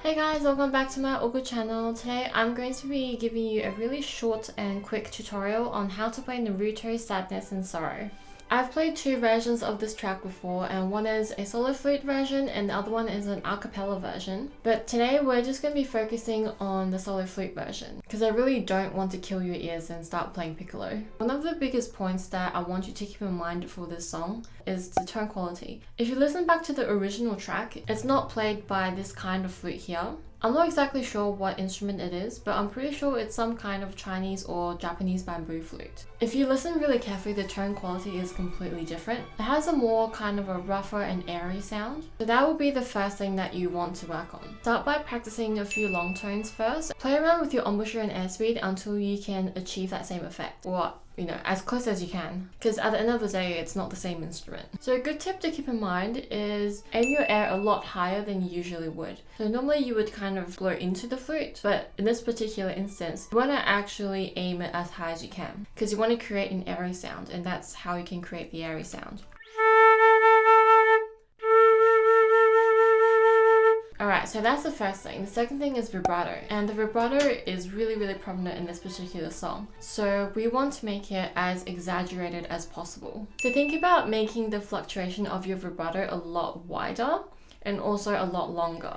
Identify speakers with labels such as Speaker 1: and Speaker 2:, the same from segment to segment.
Speaker 1: Hey guys, welcome back to my Ugo channel. Today I'm going to be giving you a really short and quick tutorial on how to play Naruto Sadness and Sorrow. I've played two versions of this track before, and one is a solo flute version and the other one is an a cappella version. But today we're just going to be focusing on the solo flute version because I really don't want to kill your ears and start playing piccolo. One of the biggest points that I want you to keep in mind for this song is the tone quality. If you listen back to the original track, it's not played by this kind of flute here. I'm not exactly sure what instrument it is, but I'm pretty sure it's some kind of Chinese or Japanese bamboo flute. If you listen really carefully, the tone quality is completely different. It has a more kind of a rougher and airy sound. So that will be the first thing that you want to work on. Start by practicing a few long tones first. Play around with your embouchure and airspeed until you can achieve that same effect, or as close as you can, because at the end of the day, it's not the same instrument. So a good tip to keep in mind is aim your air a lot higher than you usually would. So normally you would kind of blow into the flute, but in this particular instance, you want to actually aim it as high as you can, because you want to create an airy sound, and that's how you can create the airy sound. Alright, so that's the first thing. The second thing is vibrato, and the vibrato is really prominent in this particular song. So we want to make it as exaggerated as possible. So think about making the fluctuation of your vibrato a lot wider and also a lot longer.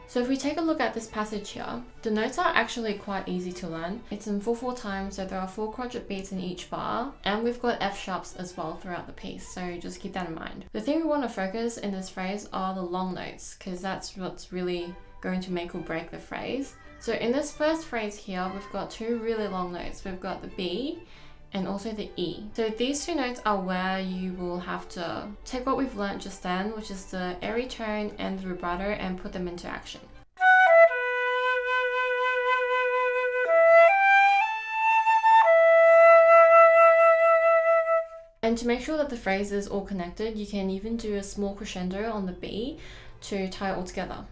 Speaker 1: So if we take a look at this passage here, the notes are actually quite easy to learn. It's in 4/4 time, so there are 4 quadrat beats in each bar, and we've got F sharps as well throughout the piece, so just keep that in mind. The thing we want to focus in this phrase are the long notes, because that's what's really going to make or break the phrase. So in this first phrase here, we've got 2 really long notes. We've got the B and also the E. So these 2 notes are where you will have to take what we've learned just then, which is the airy tone and the vibrato, and put them into action. And to make sure that the phrase is all connected, you can even do a small crescendo on the B to tie it all together.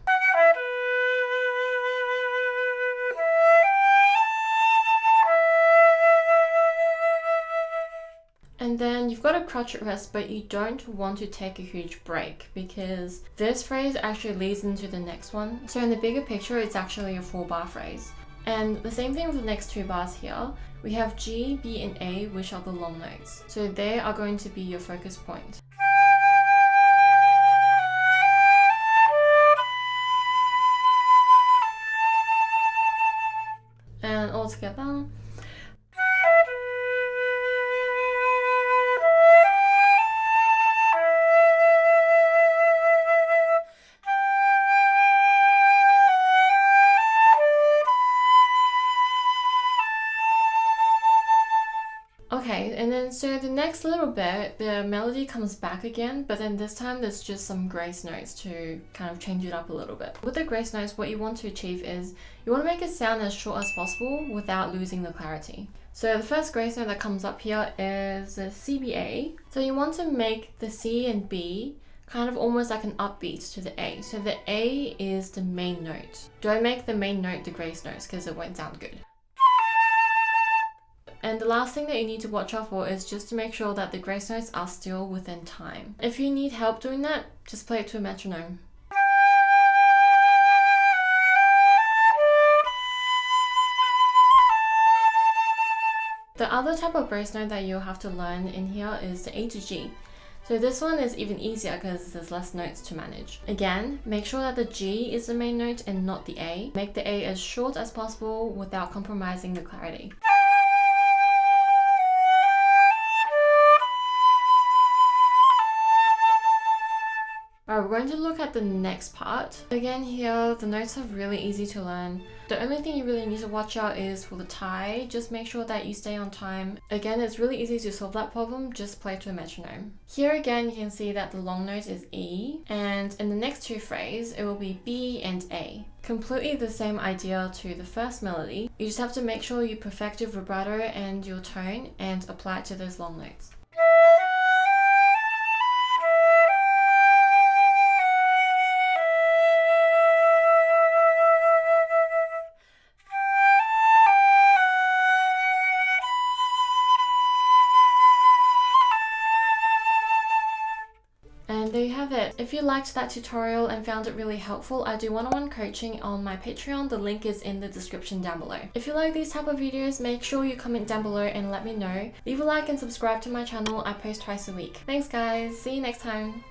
Speaker 1: And then you've got a crotchet rest, but you don't want to take a huge break because this phrase actually leads into the next one. So in the bigger picture, it's actually a 4-bar phrase. And the same thing with the next 2 bars here. We have G, B, and A, which are the long notes. So they are going to be your focus point. And all together. Okay, and then so the next little bit, the melody comes back again, but then this time there's just some grace notes to kind of change it up a little bit. With the grace notes, what you want to achieve is you want to make it sound as short as possible without losing the clarity. So the first grace note that comes up here is the CBA. So you want to make the C and B kind of almost like an upbeat to the A. So the A is the main note. Don't make the main note the grace notes because it won't sound good. And the last thing that you need to watch out for is just to make sure that the grace notes are still within time. If you need help doing that, just play it to a metronome. The other type of grace note that you'll have to learn in here is the A to G. So this one is even easier because there's less notes to manage. Again, make sure that the G is the main note and not the A. Make the A as short as possible without compromising the clarity. Alright, we're going to look at the next part. Again here, the notes are really easy to learn. The only thing you really need to watch out is for the tie. Just make sure that you stay on time. Again, it's really easy to solve that problem, just play to a metronome. Here again, you can see that the long note is E, and in the next 2 phrases, it will be B and A. Completely the same idea to the first melody. You just have to make sure you perfect your vibrato and your tone and apply it to those long notes. And there you have it. If you liked that tutorial and found it really helpful, I do one-on-one coaching on my Patreon. The link is in the description down below. If you like these type of videos, make sure you comment down below and let me know. Leave a like and subscribe to my channel. I post twice a week. Thanks guys, see you next time.